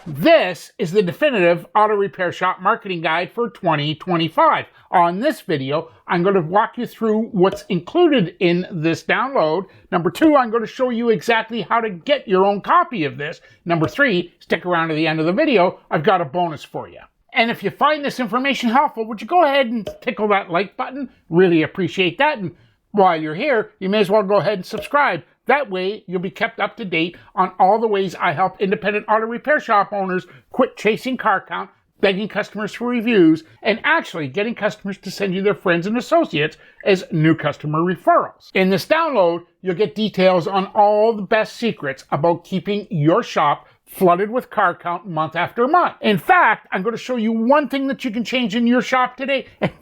This is the definitive auto repair shop marketing guide for 2025. On this video, I'm going to walk you through what's included in this download. Number 2, I'm going to show you exactly how to get your own copy of this. Number 3, stick around to the end of the video. I've got a bonus for you. And if you find this information helpful, would you go ahead and tickle that like button? Really appreciate that. And while you're here, you may as well go ahead and subscribe. That way, you'll be kept up to date on all the ways I help independent auto repair shop owners quit chasing car count, begging customers for reviews, and actually getting customers to send you their friends and associates as new customer referrals. In this download, you'll get details on all the best secrets about keeping your shop flooded with car count month after month. In fact, I'm going to show you one thing that you can change in your shop today. And,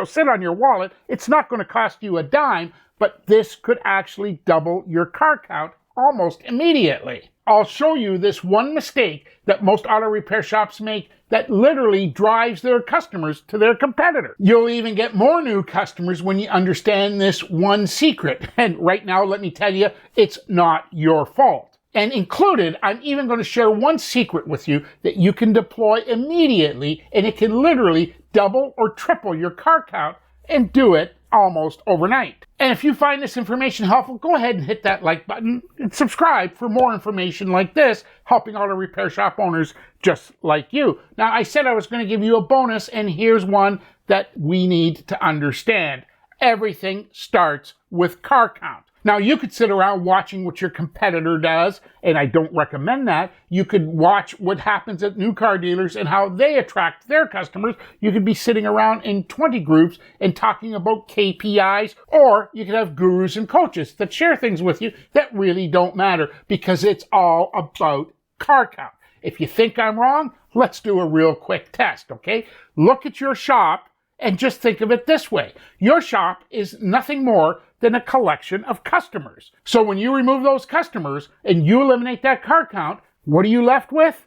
sit on your wallet. It's not going to cost you a dime, but this could actually double your car count almost immediately. I'll show you this one mistake that most auto repair shops make that literally drives their customers to their competitor. You'll even get more new customers when you understand this one secret. And right now, let me tell you, it's not your fault. And included, I'm even going to share one secret with you that you can deploy immediately, and it can literally double or triple your car count and do it almost overnight. And if you find this information helpful, go ahead and hit that like button and subscribe for more information like this, helping auto repair shop owners just like you. Now, I said I was going to give you a bonus, and here's one that we need to understand. Everything starts with car count. Now, you could sit around watching what your competitor does, and I don't recommend that. You could watch what happens at new car dealers and how they attract their customers. You could be sitting around in 20 groups and talking about KPIs, or you could have gurus and coaches that share things with you that really don't matter because it's all about car count. If you think I'm wrong, let's do a real quick test, okay? Look at your shop and just think of it this way. Your shop is nothing more than a collection of customers. So when you remove those customers and you eliminate that car count, what are you left with?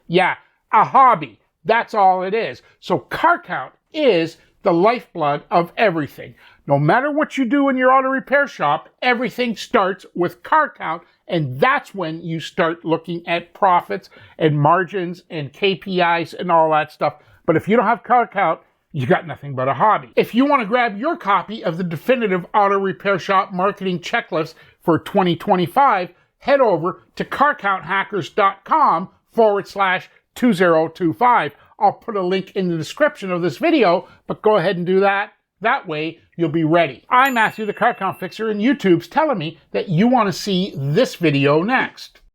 Yeah, a hobby. That's all it is. So car count is the lifeblood of everything. No matter what you do in your auto repair shop, everything starts with car count, and that's when you start looking at profits and margins and KPIs and all that stuff. But if you don't have car count, you got nothing but a hobby. If you want to grab your copy of the definitive auto repair shop marketing checklist for 2025, head over to carcounthackers.com/2025. I'll put a link in the description of this video, but go ahead and do that. That way, you'll be ready. I'm Matthew, the Car Count Fixer, and YouTube's telling me that you want to see this video next.